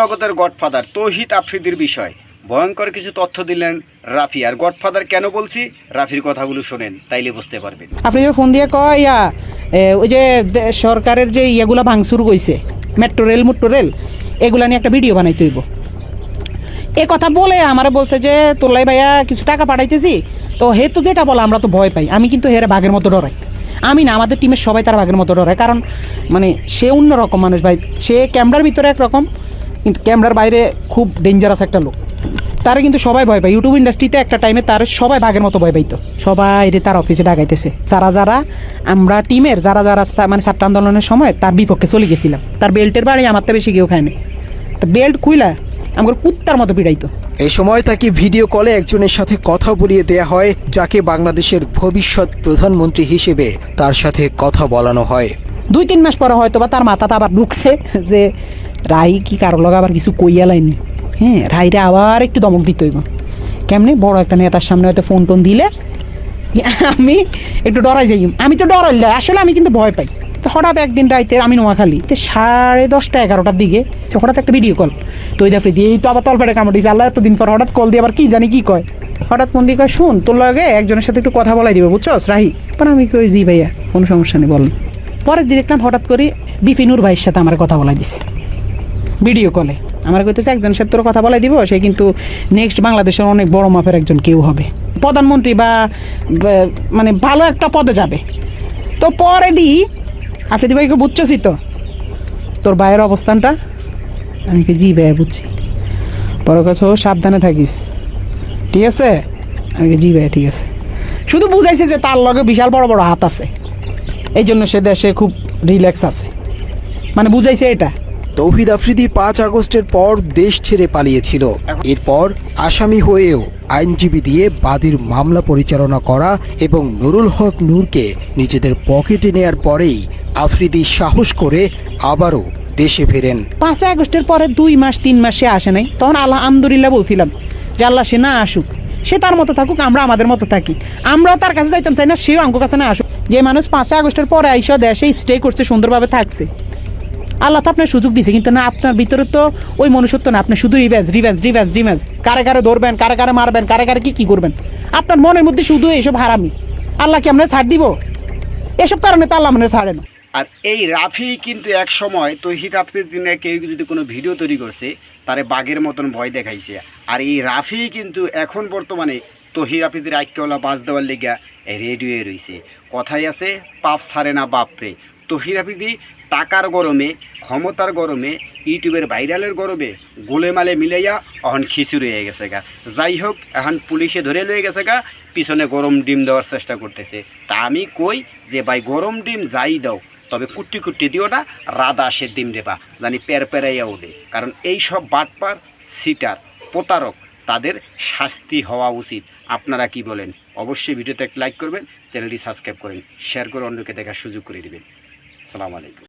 জগতের গডফাদার তৌহিদ আফ্রিদির বিষয় ভয়ঙ্কর কিছু তথ্য দিলেন রাফি। আর গডফাদার কেন বলছি, রাফির কথাগুলো শোনেন, তাইলে বুঝতে পারবেন। আপনি যে ফোন দিয়ে কয় ওই যে সরকারের যে ইয়েগুলো ভাঙচুর কইছে, মেট্রো রেল এগুলা নিয়ে একটা ভিডিও বানাইতে হইব। এ কথা বলে আমারে বলতে যে তোলাই ভাইয়া কিছু টাকা পাঠাইতেছি, তো হে তো যেটা বলে আমরা তো ভয় পাই। আমি কিন্তু হেরে বাঘের মতো ডরাই। আমি না, আমাদের টিমের সবাই তার বাঘের মতো ডরায়, কারণ মানে সে অন্যরকম মানুষ ভাই। সে ক্যামেরার ভিতরে একরকম, কিন্তু ক্যামেরার বাইরে খুব ডেঞ্জারাস একটা লোক। তারা কিন্তু সবাই ভয় পায়। ইউটিউব ইন্ডাস্ট্রিতে একটা টাইমে তার সবাই বাঘের মতো ভয় পাইতো। সবাই তার অফিসে ডাকাইতেছে, যারা আমরা টিমের যারা মানে ছাত্র আন্দোলনের সময় তার বিপক্ষে চলে গেছিলাম। তার বেল্টের বাড়ি আমার তো বেশি কেউ খায়নি, তো বেল্ট খুইলা আমার কুত্তার মতো পিড়াইতো। এই সময় তাকে ভিডিও কলে একজনের সাথে কথা বলিয়ে দেয়া হয়, যাকে বাংলাদেশের ভবিষ্যৎ প্রধানমন্ত্রী হিসেবে তার সাথে কথা বলানো হয়। 2-3 মাস পরে হয়তো বা তার মাথাটা আবার ঢুকছে যে রাই কি কারো লগে আবার কিছু কইয়া লাইনি। হ্যাঁ, রাইরে আবার একটু দমক দিতে হইব। কেমনি বড় একটা নেতার সামনে হয়তো ফোন টোন দিলে আমি একটু ডরাই যাই। আমি তো ডরাইলে আসলে আমি কিন্তু ভয় পাই। তো হঠাৎ একদিন রাইতে আমি নোয়াখালী 10:30-11টার দিকে হঠাৎ একটা ভিডিও কল, তো ওই দেখে দিয়ে এই তো আবার তলপেটে কামড় দিয়েছে। আল্লাহ এতদিন পর হঠাৎ কল দিয়ে আবার কি জানি কি কয়, হঠাৎ ফোন দিয়ে কয় শুন তোর লগে একজনের সাথে একটু কথা বলাই দিবে, বুঝছস রাহি? পর আমি কই জি ভাইয়া, কোনো সমস্যা নেই বলেন। পরের দিন দেখলাম হঠাৎ করে বিপিনুর ভাইয়ের সাথে আমার কথা বলাই দিছে ভিডিও কলে। আমার কইতেছে একজনের সাথে তোর কথা বলাই দিব, সে কিন্তু নেক্সট বাংলাদেশের অনেক বড় মাপের একজন কেউ হবে, প্রধানমন্ত্রী বা মানে ভালো একটা পদে যাবে। তো পরে দিই আফ্রিদি ভাইকে বুঝছি তো তোর ভাইয়ের অবস্থানটা? আমি কি জি ভাইয়া বুঝছি, পরে কথা সাবধানে থাকিস, ঠিক আছে? আমি কি জি ভাইয়া ঠিক আছে। শুধু বুঝাইছে যে তার লগে বিশাল বড় বড় হাত আছে, এই জন্য সে দেশে খুব রিল্যাক্স আছে, মানে বুঝাইছে এটা। তৌহিদ আফ্রিদি 5 আগস্টের পর দেশ ছেড়ে পালিয়েছিল। এরপর আসামি হয়েও আইনজীবী দিয়ে বাদীর মামলা পরিচালনা করা এবং নুরুল হক নূরকে নিজেদের পকেটে নেয়ার পরেই আফ্রিদি সাহস করে আবারও দেশে ফেরেন। 5 আগস্টের পরে 2 মাস 3 মাস সে আসে নাই, তখন আলহামদুলিল্লাহ বলছিলাম যে আল্লাহ সে না আসুক, সে তার মতো থাকুক, আমরা আমাদের মতো থাকি। আমরাও তার কাছে যাইতাম চাই না, সেও আমার কাছে না আসুক। যে মানুষ 5 আগস্টের পরে আইসা দেশে স্টে করছে, সুন্দরভাবে থাকছে, আল্লাহ তো আপনার সুযোগ দিছে, কিন্তু না আপনার ভিতরে তো ওই মনুষ্যত্ব না। আপনি শুধু রিভেঞ্জ, কারে কারে ধরবেন, কারে কারে মারবেন, কারে কারে কি করবেন, আপনার মনের মধ্যে শুধু এইসব হারামি। আল্লাহ কি আপনার ছাড় দিব? এসব কারণে তো আল্লাহ আপনার ছাড়ে না। আর এই রাফি কিন্তু এক সময় তৌহিদ আফ্রিদির নিয়ে কেউ যদি কোনো ভিডিও তৈরি করছে, তারে বাঘের মতন ভয় দেখাইছে। আর এই রাফি কিন্তু এখন বর্তমানে তৌহিদ আফ্রিদির আইক্যওয়ালা বাজ দেওয়ার লেগা রেডিও রয়েছে। কথাই আছে পাপ ছাড়ে না বাপরে। তৌহিদ আফ্রিদি টাকার গরমে, ক্ষমতার গরমে, ইউটিউবের ভাইরালের গরমে গোলেমালে মিলাইয়া এখন খিচুড়ি হয়ে গেছে গা। যাই হোক, এখন পুলিশে ধরে লয়ে গেছে গা, পিছনে গরম ডিম দেওয়ার চেষ্টা করতেছে। তা আমি কই যে ভাই গরম ডিম যাই দাও, তবে কুটি কুটি দিও না, রাধা সে ডিম দেবা জানি পেরাইয়া উঠে। কারণ এই সব বাটপার, সিটার, প্রতারক, তাদের শাস্তি হওয়া উচিত। আপনারা কি বলেন? অবশ্যই ভিডিওতে একটা লাইক করবেন, চ্যানেলটি সাবস্ক্রাইব করেন, শেয়ার করে অন্যকে দেখার সুযোগ করে দেবেন। আসসালামু আলাইকুম।